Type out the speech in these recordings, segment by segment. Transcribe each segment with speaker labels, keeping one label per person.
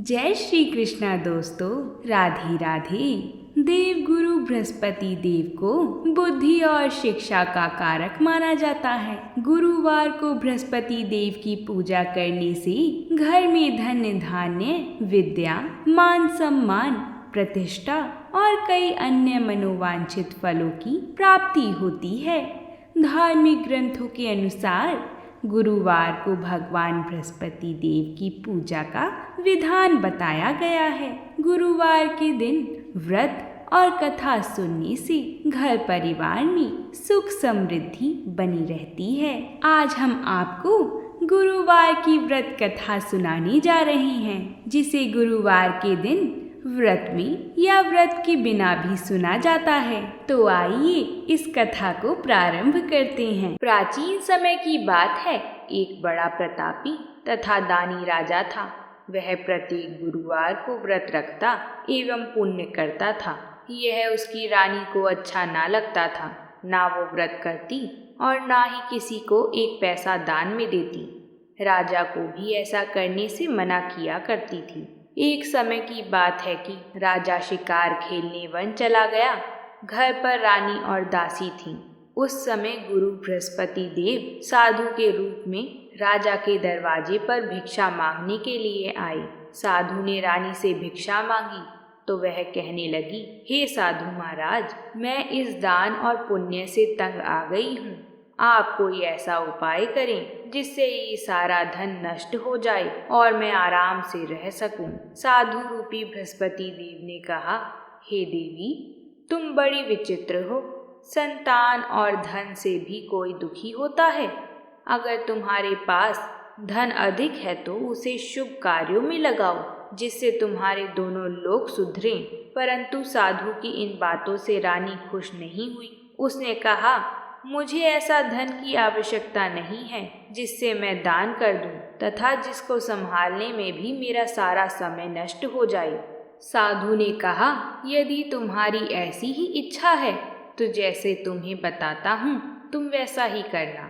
Speaker 1: जय श्री कृष्णा दोस्तों। राधे राधे। देव गुरु बृहस्पति देव को बुद्धि और शिक्षा का कारक माना जाता है। गुरुवार को बृहस्पति देव की पूजा करने से घर में धन धान्य, विद्या, मान सम्मान, प्रतिष्ठा और कई अन्य मनोवांछित फलों की प्राप्ति होती है। धार्मिक ग्रंथों के अनुसार गुरुवार को भगवान बृहस्पति देव की पूजा का विधान बताया गया है। गुरुवार के दिन व्रत और कथा सुनने से घर परिवार में सुख समृद्धि बनी रहती है। आज हम आपको गुरुवार की व्रत कथा सुनाने जा रहे हैं, जिसे गुरुवार के दिन व्रत में या व्रत के बिना भी सुना जाता है। तो आइए इस कथा को प्रारंभ करते हैं। प्राचीन समय की बात है। एक बड़ा प्रतापी तथा दानी राजा था। वह प्रत्येक गुरुवार को व्रत रखता एवं पुण्य करता था। यह उसकी रानी को अच्छा ना लगता था। ना वो व्रत करती और ना ही किसी को एक पैसा दान में देती। राजा को भी ऐसा करने से मना किया करती थी। एक समय की बात है कि राजा शिकार खेलने वन चला गया। घर पर रानी और दासी थीं। उस समय गुरु बृहस्पति देव साधु के रूप में राजा के दरवाजे पर भिक्षा मांगने के लिए आए। साधु ने रानी से भिक्षा मांगी तो वह कहने लगी, हे साधु महाराज, मैं इस दान और पुण्य से तंग आ गई हूँ। आप कोई ऐसा उपाय करें जिससे ये सारा धन नष्ट हो जाए और मैं आराम से रह सकूं। साधु रूपी बृहस्पति देव ने कहा, हे देवी, तुम बड़ी विचित्र हो। संतान और धन से भी कोई दुखी होता है। अगर तुम्हारे पास धन अधिक है तो उसे शुभ कार्यों में लगाओ, जिससे तुम्हारे दोनों लोग सुधरें। परंतु साधु की इन बातों से रानी खुश नहीं हुई। उसने कहा, मुझे ऐसा धन की आवश्यकता नहीं है जिससे मैं दान कर दूं तथा जिसको संभालने में भी मेरा सारा समय नष्ट हो जाए। साधु ने कहा, यदि तुम्हारी ऐसी ही इच्छा है तो जैसे तुम्हें बताता हूँ तुम वैसा ही करना।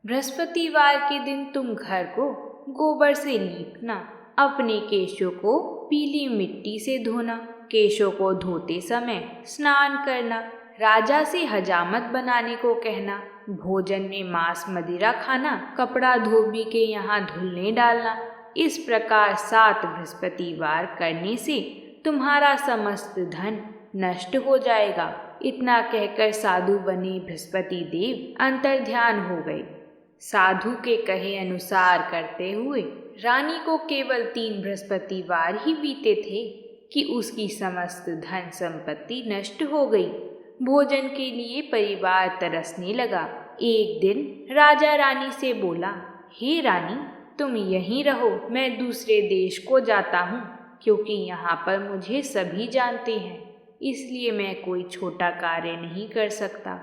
Speaker 1: बृहस्पतिवार के दिन तुम घर को गोबर से लीपना, अपने केशों को पीली मिट्टी से धोना, केशों को धोते समय स्नान करना, राजा से हजामत बनाने को कहना, भोजन में मांस मदिरा खाना, कपड़ा धोबी के यहाँ धुलने डालना। इस प्रकार 7 बृहस्पतिवार करने से तुम्हारा समस्त धन नष्ट हो जाएगा। इतना कहकर साधु बने बृहस्पति देव अंतर्ध्यान हो गए। साधु के कहे अनुसार करते हुए रानी को केवल 3 बृहस्पतिवार ही बीते थे कि उसकी समस्त धन संपत्ति नष्ट हो गई। भोजन के लिए परिवार तरसने लगा। एक दिन राजा रानी से बोला, हे रानी, तुम यहीं रहो, मैं दूसरे देश को जाता हूँ, क्योंकि यहाँ पर मुझे सभी जानते हैं, इसलिए मैं कोई छोटा कार्य नहीं कर सकता।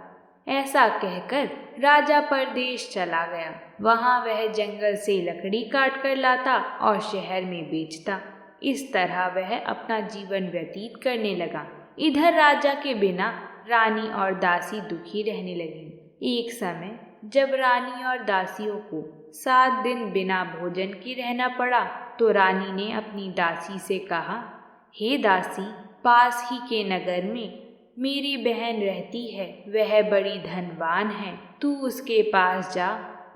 Speaker 1: ऐसा कहकर राजा परदेश चला गया। वहाँ वह जंगल से लकड़ी काट कर लाता और शहर में बेचता। इस तरह वह अपना जीवन व्यतीत करने लगा। इधर राजा के बिना रानी और दासी दुखी रहने लगी। एक समय जब रानी और दासियों को 7 दिन बिना भोजन के रहना पड़ा तो रानी ने अपनी दासी से कहा, हे दासी, पास ही के नगर में मेरी बहन रहती है। वह बड़ी धनवान है। तू उसके पास जा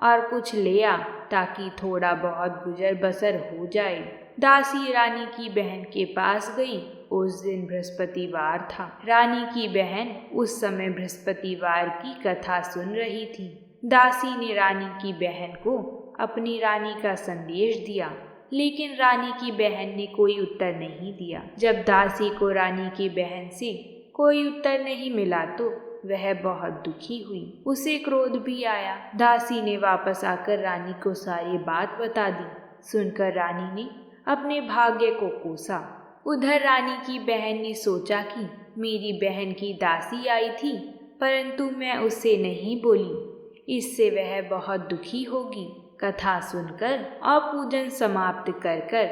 Speaker 1: और कुछ ले आ ताकि थोड़ा बहुत गुजर बसर हो जाए। दासी रानी की बहन के पास गई। उस दिन बृहस्पतिवार था। रानी की बहन उस समय बृहस्पतिवार की कथा सुन रही थी। दासी ने रानी की बहन को अपनी रानी का संदेश दिया, लेकिन रानी की बहन ने कोई उत्तर नहीं दिया। जब दासी को रानी की बहन से कोई उत्तर नहीं मिला तो वह बहुत दुखी हुई। उसे क्रोध भी आया। दासी ने वापस आकर रानी को सारी बात बता दी। सुनकर रानी ने अपने भाग्य को कोसा। उधर रानी की बहन ने सोचा कि मेरी बहन की दासी आई थी, परंतु मैं उससे नहीं बोली, इससे वह बहुत दुखी होगी। कथा सुनकर और पूजन समाप्त कर कर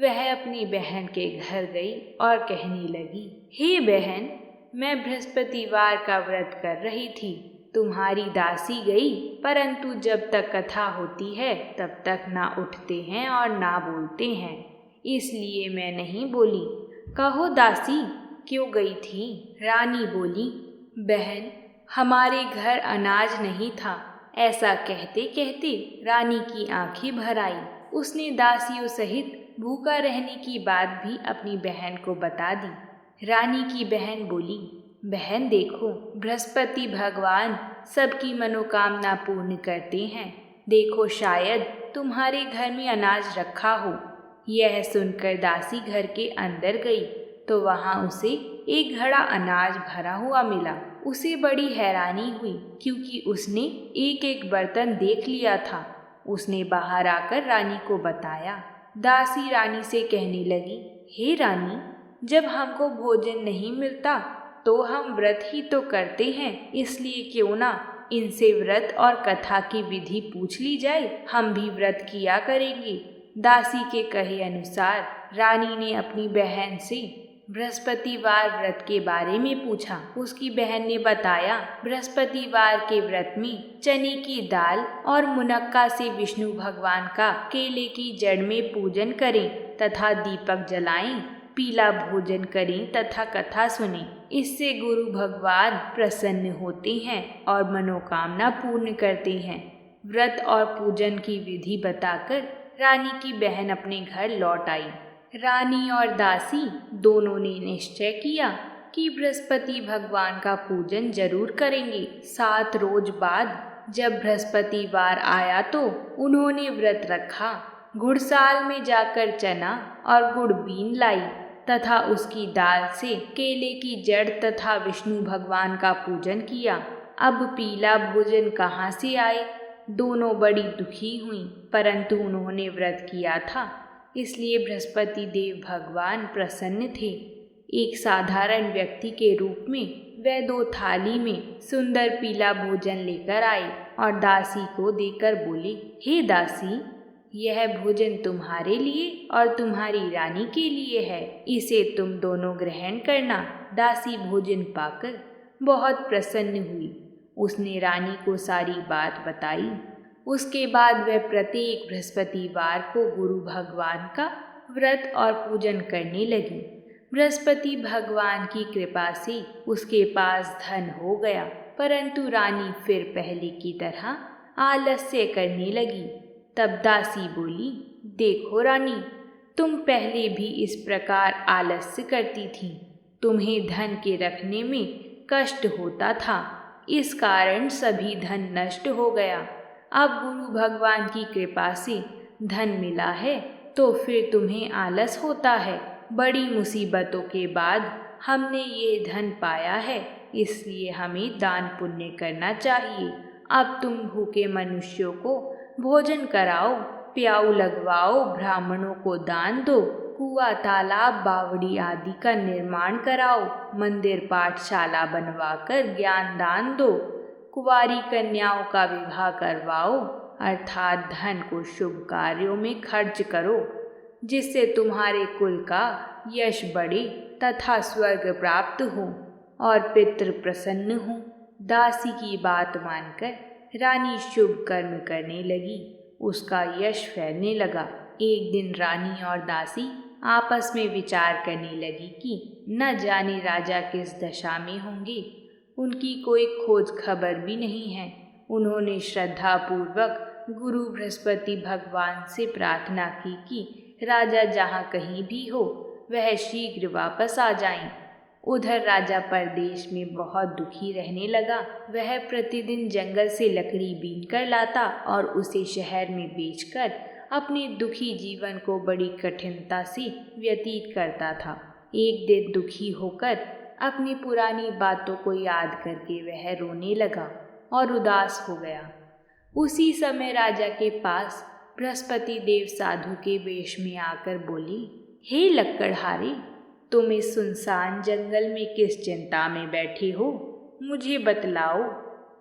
Speaker 1: वह अपनी बहन के घर गई और कहने लगी, हे बहन, मैं बृहस्पतिवार का व्रत कर रही थी। तुम्हारी दासी गई, परंतु जब तक कथा होती है तब तक ना उठते हैं और ना बोलते हैं। इसलिए मैं नहीं बोली। कहो दासी, क्यों गई थी? रानी बोली, बहन, हमारे घर अनाज नहीं था। ऐसा कहते कहते रानी की आंखें भर आई। उसने दासियों सहित भूखा रहने की बात भी अपनी बहन को बता दी। रानी की बहन बोली, बहन देखो, बृहस्पति भगवान सबकी मनोकामना पूर्ण करते हैं। देखो, शायद तुम्हारे घर में अनाज रखा हो। यह सुनकर दासी घर के अंदर गई तो वहां उसे एक घड़ा अनाज भरा हुआ मिला। उसे बड़ी हैरानी हुई क्योंकि उसने एक एक बर्तन देख लिया था। उसने बाहर आकर रानी को बताया। दासी रानी से कहने लगी, हे रानी, जब हमको भोजन नहीं मिलता तो हम व्रत ही तो करते हैं, इसलिए क्यों ना इनसे व्रत और कथा की विधि पूछ ली जाए। हम भी व्रत किया करेंगे। दासी के कहे अनुसार रानी ने अपनी बहन से बृहस्पतिवार व्रत के बारे में पूछा। उसकी बहन ने बताया, बृहस्पतिवार के व्रत में चने की दाल और मुनक्का से विष्णु भगवान का केले की जड़ में पूजन करें तथा दीपक जलाएं, पीला भोजन करें तथा कथा सुनें। इससे गुरु भगवान प्रसन्न होते हैं और मनोकामना पूर्ण करते हैं। व्रत और पूजन की विधि बताकर रानी की बहन अपने घर लौट आई। रानी और दासी दोनों ने निश्चय किया कि बृहस्पति भगवान का पूजन जरूर करेंगे। 7 रोज बाद जब बृहस्पतिवार आया तो उन्होंने व्रत रखा। घुड़साल में जाकर चना और गुड़ बीन लाई तथा उसकी दाल से केले की जड़ तथा विष्णु भगवान का पूजन किया। अब पीला भोजन कहाँ से आए? दोनों बड़ी दुखी हुई, परंतु उन्होंने व्रत किया था, इसलिए बृहस्पति देव भगवान प्रसन्न थे। एक साधारण व्यक्ति के रूप में वे 2 थाली में सुंदर पीला भोजन लेकर आए और दासी को देकर बोले, हे दासी, यह भोजन तुम्हारे लिए और तुम्हारी रानी के लिए है। इसे तुम दोनों ग्रहण करना। दासी भोजन पाकर बहुत प्रसन्न हुई। उसने रानी को सारी बात बताई। उसके बाद वह प्रत्येक बृहस्पतिवार को गुरु भगवान का व्रत और पूजन करने लगी। बृहस्पति भगवान की कृपा से उसके पास धन हो गया, परंतु रानी फिर पहले की तरह आलस्य करने लगी। तब दासी बोली, देखो रानी, तुम पहले भी इस प्रकार आलस्य करती थी। तुम्हें धन के रखने में कष्ट होता था, इस कारण सभी धन नष्ट हो गया। अब गुरु भगवान की कृपा से धन मिला है तो फिर तुम्हें आलस होता है। बड़ी मुसीबतों के बाद हमने ये धन पाया है, इसलिए हमें दान पुण्य करना चाहिए। अब तुम भूखे मनुष्यों को भोजन कराओ, प्याऊ लगवाओ, ब्राह्मणों को दान दो, कुआं, तालाब, बावड़ी आदि का निर्माण कराओ, मंदिर पाठशाला बनवाकर ज्ञान दान दो, कुंवारी कन्याओं का विवाह करवाओ, अर्थात धन को शुभ कार्यों में खर्च करो, जिससे तुम्हारे कुल का यश बढ़े तथा स्वर्ग प्राप्त हो और पितृ प्रसन्न हो। दासी की बात मानकर रानी शुभ कर्म करने लगी। उसका यश फैलने लगा। एक दिन रानी और दासी आपस में विचार करने लगी कि न जाने राजा किस दशा में होंगे। उनकी कोई खोज खबर भी नहीं है। उन्होंने श्रद्धा पूर्वक गुरु बृहस्पति भगवान से प्रार्थना की कि राजा जहाँ कहीं भी हो वह शीघ्र वापस आ जाएं। उधर राजा परदेश में बहुत दुखी रहने लगा। वह प्रतिदिन जंगल से लकड़ी बीन कर लाता और उसे शहर में बेचकर अपने दुखी जीवन को बड़ी कठिनता से व्यतीत करता था। एक दिन दुखी होकर अपनी पुरानी बातों को याद करके वह रोने लगा और उदास हो गया। उसी समय राजा के पास बृहस्पति देव साधु के वेश में आकर बोली, हे लक्कड़हारे, तुम इस सुनसान जंगल में किस चिंता में बैठे हो, मुझे बतलाओ।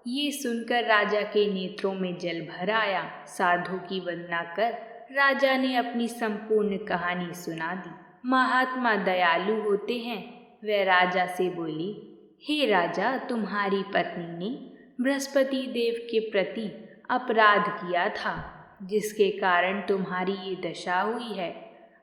Speaker 1: ये सुनकर राजा के नेत्रों में जल भर आया। साधु की वंदना कर राजा ने अपनी संपूर्ण कहानी सुना दी। महात्मा दयालु होते हैं। वह राजा से बोली, हे राजा, तुम्हारी पत्नी ने बृहस्पति देव के प्रति अपराध किया था, जिसके कारण तुम्हारी ये दशा हुई है।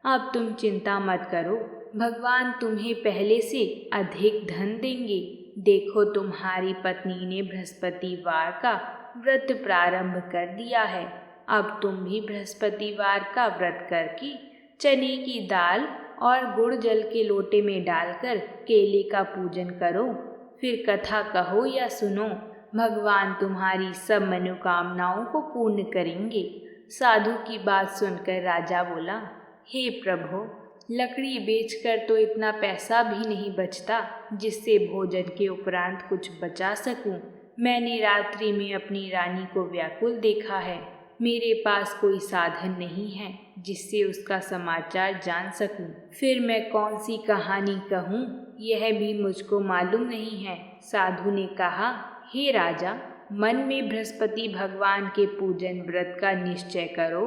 Speaker 1: अब तुम चिंता मत करो, भगवान तुम्हें पहले से अधिक धन देंगे। देखो, तुम्हारी पत्नी ने बृहस्पतिवार का व्रत प्रारंभ कर दिया है। अब तुम भी बृहस्पतिवार का व्रत करके चने की दाल और गुड़ जल के लोटे में डालकर केले का पूजन करो। फिर कथा कहो या सुनो, भगवान तुम्हारी सब मनोकामनाओं को पूर्ण करेंगे। साधु की बात सुनकर राजा बोला, हे प्रभु, लकड़ी बेचकर तो इतना पैसा भी नहीं बचता जिससे भोजन के उपरांत कुछ बचा सकूं। मैंने रात्रि में अपनी रानी को व्याकुल देखा है। मेरे पास कोई साधन नहीं है जिससे उसका समाचार जान सकूं। फिर मैं कौन सी कहानी कहूं, यह भी मुझको मालूम नहीं है। साधु ने कहा, हे राजा, मन में बृहस्पति भगवान के पूजन व्रत का निश्चय करो।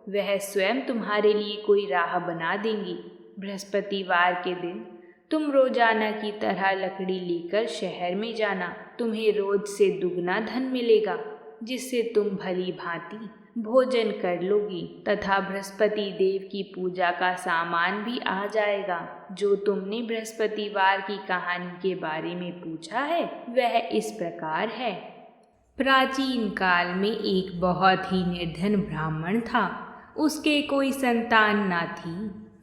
Speaker 1: वह स्वयं तुम्हारे लिए कोई राह बना देंगी। बृहस्पतिवार के दिन तुम रोजाना की तरह लकड़ी लेकर शहर में जाना। तुम्हें रोज से दुगना धन मिलेगा, जिससे तुम भली भांति भोजन कर लोगी तथा बृहस्पति देव की पूजा का सामान भी आ जाएगा। जो तुमने बृहस्पतिवार की कहानी के बारे में पूछा है वह इस प्रकार है। प्राचीन काल में एक बहुत ही निर्धन ब्राह्मण था। उसके कोई संतान ना थी।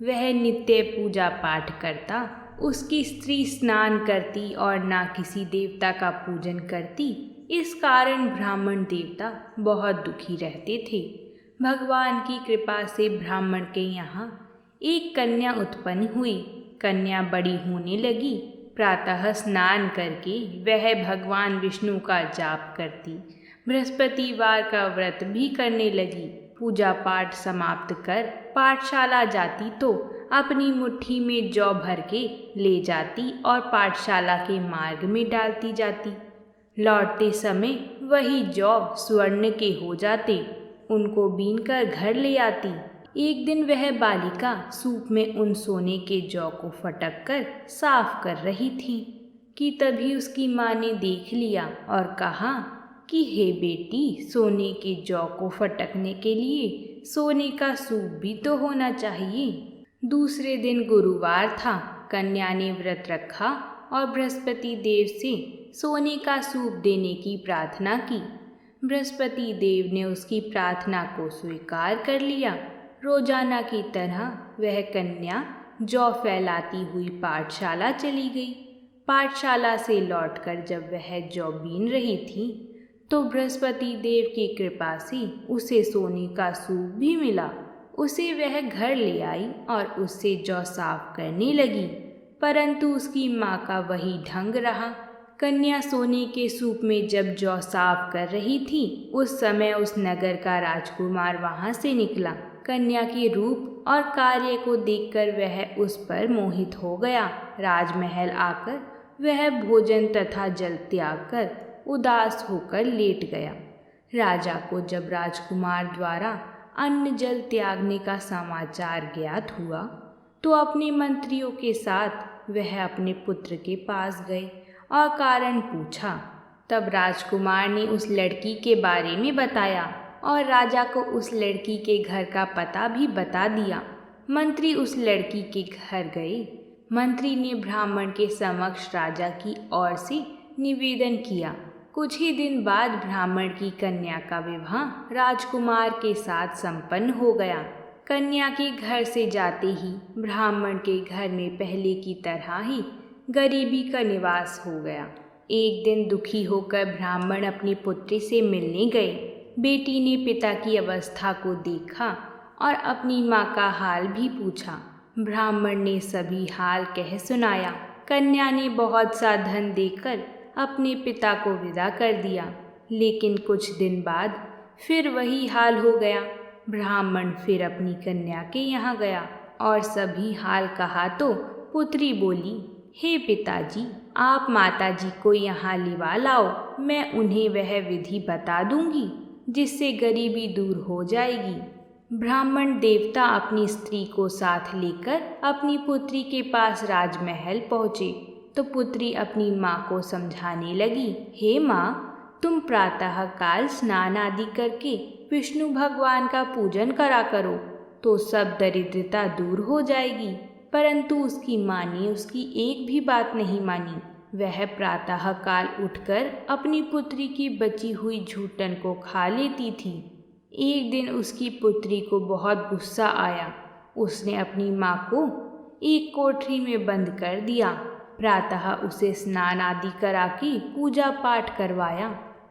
Speaker 1: वह नित्य पूजा पाठ करता। उसकी स्त्री स्नान करती और ना किसी देवता का पूजन करती। इस कारण ब्राह्मण देवता बहुत दुखी रहते थे। भगवान की कृपा से ब्राह्मण के यहाँ एक कन्या उत्पन्न हुई। कन्या बड़ी होने लगी। प्रातः स्नान करके वह भगवान विष्णु का जाप करती। बृहस्पतिवार का व्रत भी करने लगी। पूजा पाठ समाप्त कर पाठशाला जाती तो अपनी मुट्ठी में जौ भर के ले जाती और पाठशाला के मार्ग में डालती जाती। लौटते समय वही जौ स्वर्ण के हो जाते। उनको बीनकर घर ले आती। एक दिन वह बालिका सूप में उन सोने के जौ को फटक कर साफ कर रही थी कि तभी उसकी माँ ने देख लिया और कहा कि हे बेटी, सोने के जौ को फटकने के लिए सोने का सूप भी तो होना चाहिए। दूसरे दिन गुरुवार था। कन्या ने व्रत रखा और बृहस्पति देव से सोने का सूप देने की प्रार्थना की। बृहस्पति देव ने उसकी प्रार्थना को स्वीकार कर लिया। रोजाना की तरह वह कन्या जौ फैलाती हुई पाठशाला चली गई। पाठशाला से लौटकर जब वह जौ बीन रही थी तो बृहस्पति देव की कृपा से उसे सोने का सूप भी मिला। उसे वह घर ले आई और उससे जौ साफ करने लगी, परंतु उसकी माँ का वही ढंग रहा। कन्या सोने के सूप में जब जौ साफ कर रही थी उस समय उस नगर का राजकुमार वहाँ से निकला। कन्या के रूप और कार्य को देखकर वह उस पर मोहित हो गया। राजमहल आकर वह भोजन तथा जल त्याग कर उदास होकर लेट गया। राजा को जब राजकुमार द्वारा अन्न जल त्यागने का समाचार ज्ञात हुआ तो अपने मंत्रियों के साथ वह अपने पुत्र के पास गए और कारण पूछा। तब राजकुमार ने उस लड़की के बारे में बताया और राजा को उस लड़की के घर का पता भी बता दिया। मंत्री उस लड़की के घर गए। मंत्री ने ब्राह्मण के समक्ष राजा की ओर से निवेदन किया। कुछ ही दिन बाद ब्राह्मण की कन्या का विवाह राजकुमार के साथ संपन्न हो गया। कन्या के घर से जाते ही ब्राह्मण के घर में पहले की तरह ही गरीबी का निवास हो गया। एक दिन दुखी होकर ब्राह्मण अपनी पुत्री से मिलने गए। बेटी ने पिता की अवस्था को देखा और अपनी माँ का हाल भी पूछा। ब्राह्मण ने सभी हाल कह सुनाया। कन्या ने बहुत सा धन देकर अपने पिता को विदा कर दिया, लेकिन कुछ दिन बाद फिर वही हाल हो गया। ब्राह्मण फिर अपनी कन्या के यहाँ गया और सभी हाल कहा तो पुत्री बोली, हे पिताजी, आप माताजी को यहाँ लिवा लाओ। मैं उन्हें वह विधि बता दूंगी जिससे गरीबी दूर हो जाएगी। ब्राह्मण देवता अपनी स्त्री को साथ लेकर अपनी पुत्री के पास राजमहल पहुँचे तो पुत्री अपनी माँ को समझाने लगी, हे माँ, तुम प्रातः काल स्नान आदि करके विष्णु भगवान का पूजन करा करो। तो सब दरिद्रता दूर हो जाएगी। परंतु उसकी माँ ने उसकी एक भी बात नहीं मानी। वह प्रातः काल उठकर अपनी पुत्री की बची हुई झूठन को खा लेती थी। एक दिन उसकी पुत्री को बहुत गुस्सा आया। उसने अपनी माँ को एक कोठरी में बंद कर दिया। प्रातः उसे स्नान आदि करा के पूजा पाठ करवाया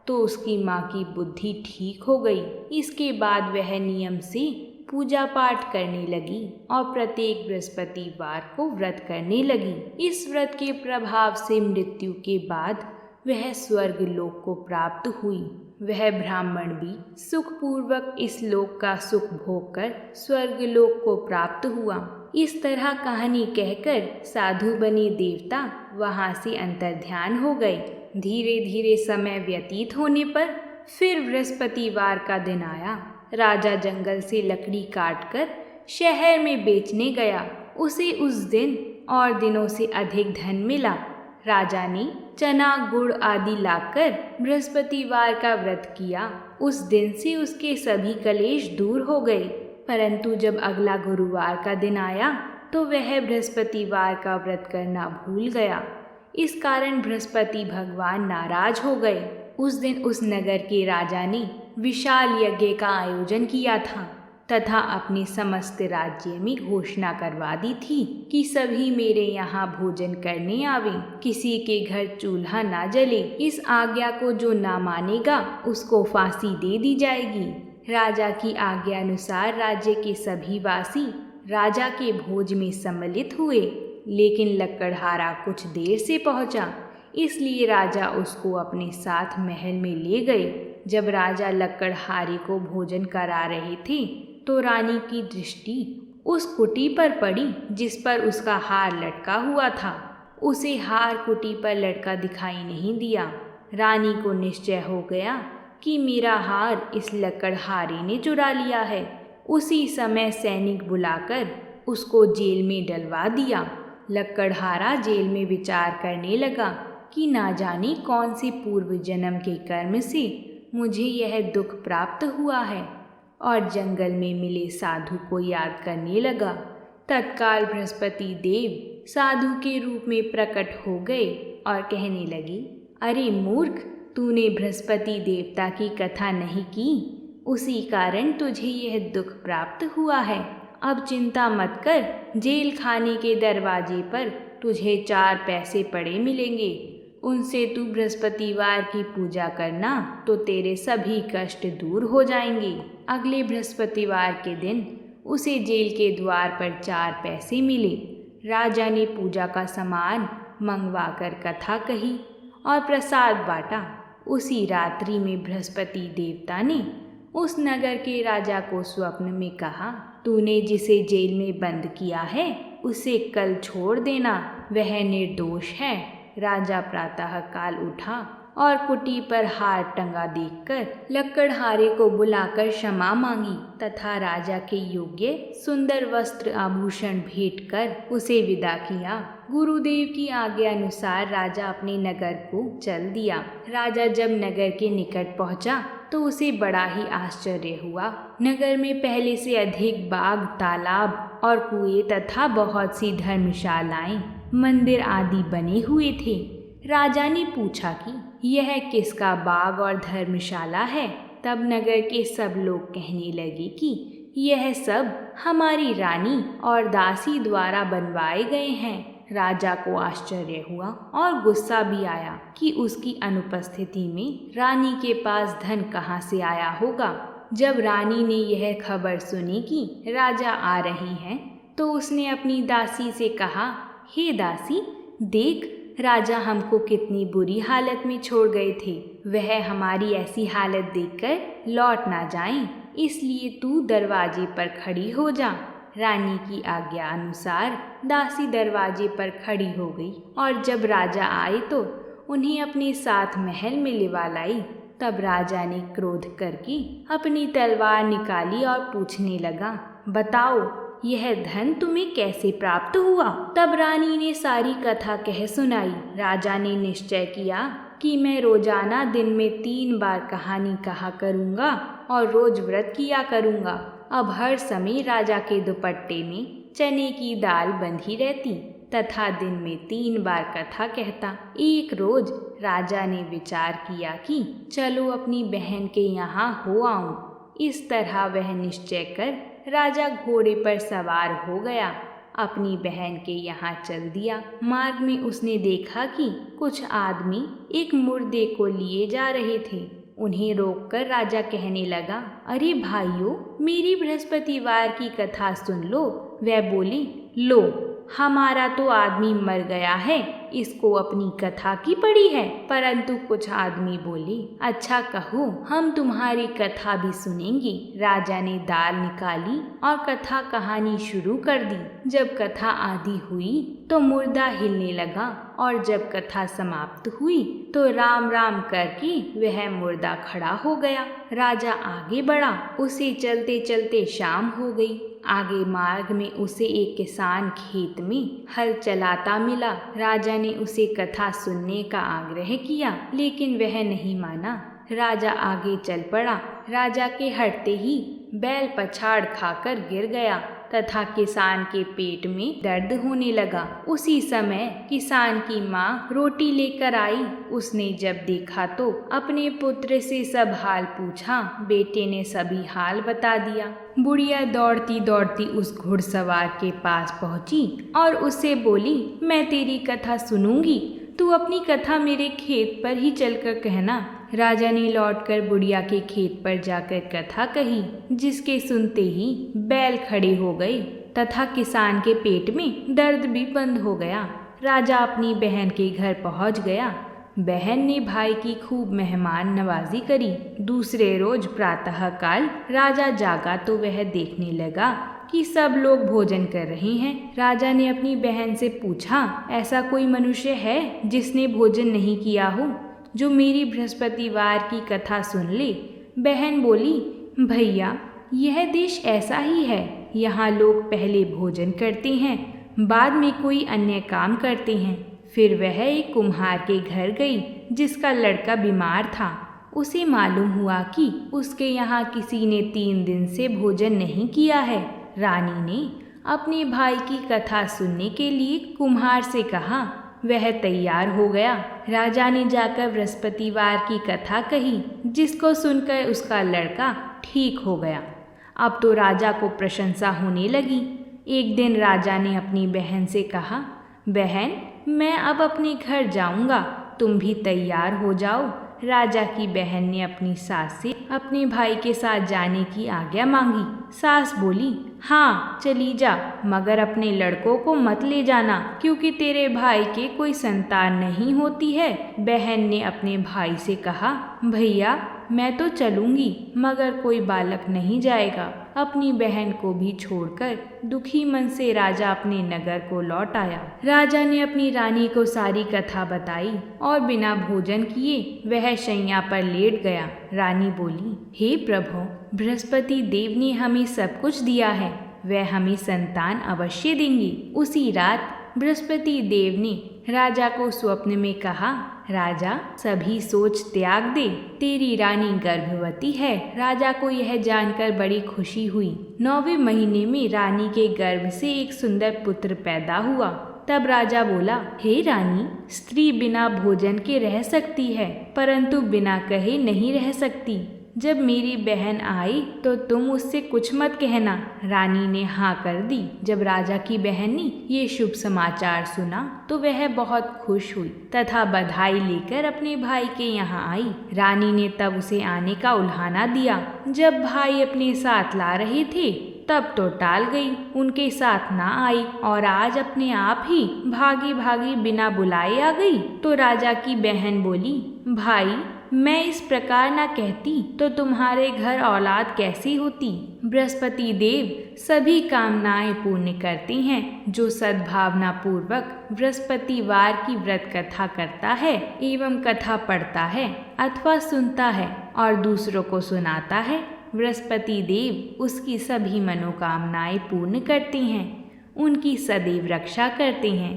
Speaker 1: तो उसकी माँ की बुद्धि ठीक हो गई। इसके बाद वह नियम से पूजा पाठ करने लगी और प्रत्येक बृहस्पतिवार को व्रत करने लगी। इस व्रत के प्रभाव से मृत्यु के बाद वह स्वर्ग लोक को प्राप्त हुई। वह ब्राह्मण भी सुखपूर्वक इस लोक का सुख भोग कर स्वर्ग लोक को प्राप्त हुआ। इस तरह कहानी कहकर साधु बने देवता वहां से अंतर्ध्यान हो गए। धीरे धीरे समय व्यतीत होने पर फिर बृहस्पतिवार का दिन आया। राजा जंगल से लकड़ी काटकर शहर में बेचने गया। उसे उस दिन और दिनों से अधिक धन मिला। राजा ने चना गुड़ आदि लाकर बृहस्पतिवार का व्रत किया। उस दिन से उसके सभी कलेश दूर हो गए। परंतु जब अगला गुरुवार का दिन आया तो वह बृहस्पतिवार का व्रत करना भूल गया। इस कारण बृहस्पति भगवान नाराज हो गए। उस दिन उस नगर के राजा ने विशाल यज्ञ का आयोजन किया था तथा अपने समस्त राज्य में घोषणा करवा दी थी कि सभी मेरे यहाँ भोजन करने आवें। किसी के घर चूल्हा ना जले। इस आज्ञा को जो ना मानेगा उसको फांसी दे दी जाएगी। राजा की आज्ञा अनुसार राज्य के सभी वासी राजा के भोज में सम्मिलित हुए, लेकिन लकड़हारा कुछ देर से पहुंचा, इसलिए राजा उसको अपने साथ महल में ले गए। जब राजा लकड़हारे को भोजन करा रहे थे तो रानी की दृष्टि उस कुटी पर पड़ी जिस पर उसका हार लटका हुआ था। उसे हार कुटी पर लटका दिखाई नहीं दिया। रानी को निश्चय हो गया कि मेरा हार इस लकड़हारे ने चुरा लिया है। उसी समय सैनिक बुलाकर उसको जेल में डलवा दिया। लकड़हारा जेल में विचार करने लगा कि ना जाने कौन से पूर्व जन्म के कर्म से मुझे यह दुख प्राप्त हुआ है, और जंगल में मिले साधु को याद करने लगा। तत्काल बृहस्पति देव साधु के रूप में प्रकट हो गए और कहने लगे, अरे मूर्ख, तूने बृहस्पति देवता की कथा नहीं की, उसी कारण तुझे यह दुख प्राप्त हुआ है। अब चिंता मत कर, जेल खाने के दरवाजे पर तुझे 4 पैसे पड़े मिलेंगे। उनसे तू बृहस्पतिवार की पूजा करना तो तेरे सभी कष्ट दूर हो जाएंगे। अगले बृहस्पतिवार के दिन उसे जेल के द्वार पर 4 पैसे मिले। राजा ने पूजा का सामान मंगवाकर कथा कही और प्रसाद बांटा। उसी रात्रि में बृहस्पति देवता ने उस नगर के राजा को स्वप्न में कहा, तूने जिसे जेल में बंद किया है उसे कल छोड़ देना, वह निर्दोष है। राजा प्रातः काल उठा और कुटी पर हार टंगा देखकर लकड़हारे को बुलाकर क्षमा मांगी तथा राजा के योग्य सुंदर वस्त्र आभूषण भेंट कर उसे विदा किया। गुरुदेव की आज्ञा अनुसार राजा अपने नगर को चल दिया। राजा जब नगर के निकट पहुंचा तो उसे बड़ा ही आश्चर्य हुआ। नगर में पहले से अधिक बाग, तालाब और कुएं तथा बहुत सी धर्मशालाएं, मंदिर आदि बने हुए थे। राजा ने पूछा कि यह किसका बाग और धर्मशाला है। तब नगर के सब लोग कहने लगे कि यह सब हमारी रानी और दासी द्वारा बनवाए गए हैं। राजा को आश्चर्य हुआ और गुस्सा भी आया कि उसकी अनुपस्थिति में रानी के पास धन कहाँ से आया होगा। जब रानी ने यह खबर सुनी कि राजा आ रहे हैं तो उसने अपनी दासी से कहा, हे दासी, देख राजा हमको कितनी बुरी हालत में छोड़ गए थे। वह हमारी ऐसी हालत देखकर लौट ना जाएं, इसलिए तू दरवाजे पर खड़ी हो जा। रानी की आज्ञा अनुसार दासी दरवाजे पर खड़ी हो गई और जब राजा आए तो उन्हें अपने साथ महल में लिवा लाई। तब राजा ने क्रोध करके अपनी तलवार निकाली और पूछने लगा, बताओ यह धन तुम्हें कैसे प्राप्त हुआ। तब रानी ने सारी कथा कह सुनाई। राजा ने निश्चय किया कि मैं रोजाना दिन में 3 बार कहानी कहा करूँगा और रोज व्रत किया करूँगा। अब हर समय राजा के दुपट्टे में चने की दाल बंधी रहती तथा दिन में 3 बार कथा कहता। एक रोज राजा ने विचार किया कि चलो अपनी बहन के यहाँ हो आऊं। इस तरह वह निश्चय कर राजा घोड़े पर सवार हो गया, अपनी बहन के यहाँ चल दिया। मार्ग में उसने देखा कि कुछ आदमी एक मुर्दे को लिए जा रहे थे। उन्हें रोककर राजा कहने लगा, अरे भाइयों, मेरी बृहस्पतिवार की कथा सुन लो। वह बोली, लो, हमारा तो आदमी मर गया है, इसको अपनी कथा की पड़ी है। परंतु कुछ आदमी बोले, अच्छा कहो, हम तुम्हारी कथा भी सुनेंगे। राजा ने दाल निकाली और कथा कहानी शुरू कर दी। जब कथा आधी हुई तो मुर्दा हिलने लगा और जब कथा समाप्त हुई तो राम राम करके वह मुर्दा खड़ा हो गया। राजा आगे बढ़ा, उसे चलते चलते शाम हो गई। आगे मार्ग में उसे एक किसान खेत में हल चलाता मिला। राजा ने उसे कथा सुनने का आग्रह किया, लेकिन वह नहीं माना। राजा आगे चल पड़ा। राजा के हटते ही बैल पछाड़ खाकर गिर गया तथा किसान के पेट में दर्द होने लगा। उसी समय किसान की माँ रोटी लेकर आई। उसने जब देखा तो अपने पुत्र से सब हाल पूछा। बेटे ने सभी हाल बता दिया। बुढ़िया दौड़ती दौड़ती उस घुड़सवार के पास पहुंची और उससे बोली, मैं तेरी कथा सुनूंगी, तू अपनी कथा मेरे खेत पर ही चलकर कहना। राजा ने लौटकर बुढ़िया के खेत पर जाकर कथा कही, जिसके सुनते ही बैल खड़े हो गए तथा किसान के पेट में दर्द भी बंद हो गया। राजा अपनी बहन के घर पहुंच गया। बहन ने भाई की खूब मेहमान नवाजी करी। दूसरे रोज प्रातःकाल राजा जागा तो वह देखने लगा कि सब लोग भोजन कर रहे हैं। राजा ने अपनी बहन से पूछा, ऐसा कोई मनुष्य है जिसने भोजन नहीं किया हो, जो मेरी बृहस्पतिवार की कथा सुन ले? बहन बोली, भैया, यह देश ऐसा ही है। यहाँ लोग पहले भोजन करते हैं, बाद में कोई अन्य काम करते हैं। फिर वह एक कुम्हार के घर गई जिसका लड़का बीमार था। उसे मालूम हुआ कि उसके यहाँ किसी ने 3 दिन से भोजन नहीं किया है। रानी ने अपने भाई की कथा सुनने के लिए कुम्हार से कहा। वह तैयार हो गया। राजा ने जाकर बृहस्पतिवार की कथा कही, जिसको सुनकर उसका लड़का ठीक हो गया। अब तो राजा को प्रशंसा होने लगी। एक दिन राजा ने अपनी बहन से कहा, बहन, मैं अब अपने घर जाऊंगा, तुम भी तैयार हो जाओ। राजा की बहन ने अपनी सास से अपने भाई के साथ जाने की आज्ञा मांगी। सास बोली, हाँ चली जा, मगर अपने लड़कों को मत ले जाना, क्योंकि तेरे भाई के कोई संतान नहीं होती है। बहन ने अपने भाई से कहा, भैया, मैं तो चलूंगी, मगर कोई बालक नहीं जाएगा। अपनी बहन को भी छोड़कर दुखी मन से राजा अपने नगर को लौट आया। राजा ने अपनी रानी को सारी कथा बताई और बिना भोजन किए वह शैया पर लेट गया। रानी बोली, हे प्रभु, बृहस्पति देव ने हमें सब कुछ दिया है, वह हमें संतान अवश्य देंगे। उसी रात बृहस्पति देव ने राजा को स्वप्न में कहा, राजा, सभी सोच त्याग दे, तेरी रानी गर्भवती है। राजा को यह जानकर बड़ी खुशी हुई। 9वें महीने में रानी के गर्भ से एक सुंदर पुत्र पैदा हुआ। तब राजा बोला, हे रानी, स्त्री बिना भोजन के रह सकती है, परंतु बिना कहे नहीं रह सकती। जब मेरी बहन आई तो तुम उससे कुछ मत कहना। रानी ने हाँ कर दी। जब राजा की बहन ने ये शुभ समाचार सुना तो वह बहुत खुश हुई तथा बधाई लेकर अपने भाई के यहाँ आई। रानी ने तब उसे आने का उल्हाना दिया। जब भाई अपने साथ ला रहे थे तब तो टाल गई, उनके साथ ना आई और आज अपने आप ही भागी भागी बिना बुलाए आ गई। तो राजा की बहन बोली, भाई, मैं इस प्रकार ना कहती तो तुम्हारे घर औलाद कैसी होती। बृहस्पति देव सभी कामनाएं पूर्ण करते हैं। जो सद्भावना पूर्वक बृहस्पतिवार की व्रत कथा करता है एवं कथा पढ़ता है अथवा सुनता है और दूसरों को सुनाता है, बृहस्पति देव उसकी सभी मनोकामनाएं पूर्ण करते हैं, उनकी सदैव रक्षा करते हैं।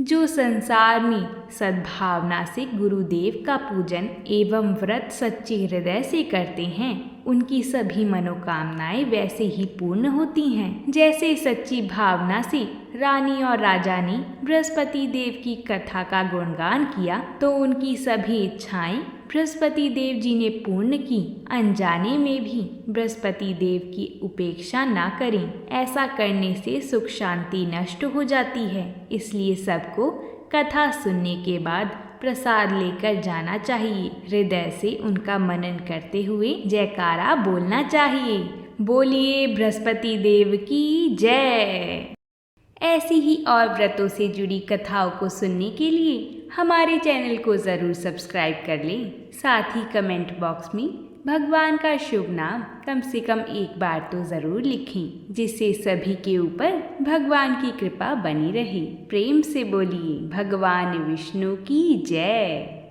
Speaker 1: जो संसार में सद्भावना से गुरुदेव का पूजन एवं व्रत सच्चे हृदय से करते हैं उनकी सभी मनोकामनाएं वैसे ही पूर्ण होती हैं जैसे सच्ची भावना से रानी और राजा ने बृहस्पति देव की कथा का गुणगान किया तो उनकी सभी इच्छाएं बृहस्पति देव जी ने पूर्ण की। अनजाने में भी बृहस्पति देव की उपेक्षा ना करें, ऐसा करने से सुख शांति नष्ट हो जाती है। इसलिए सबको कथा सुनने के बाद प्रसाद लेकर जाना चाहिए। हृदय से उनका मनन करते हुए जयकारा बोलना चाहिए। बोलिए बृहस्पति देव की जय। ऐसी ही और व्रतों से जुड़ी कथाओं को सुनने के लिए हमारे चैनल को ज़रूर सब्सक्राइब कर लें। साथ ही कमेंट बॉक्स में भगवान का शुभ नाम कम से कम एक बार तो ज़रूर लिखें, जिससे सभी के ऊपर भगवान की कृपा बनी रहे। प्रेम से बोलिए भगवान विष्णु की जय।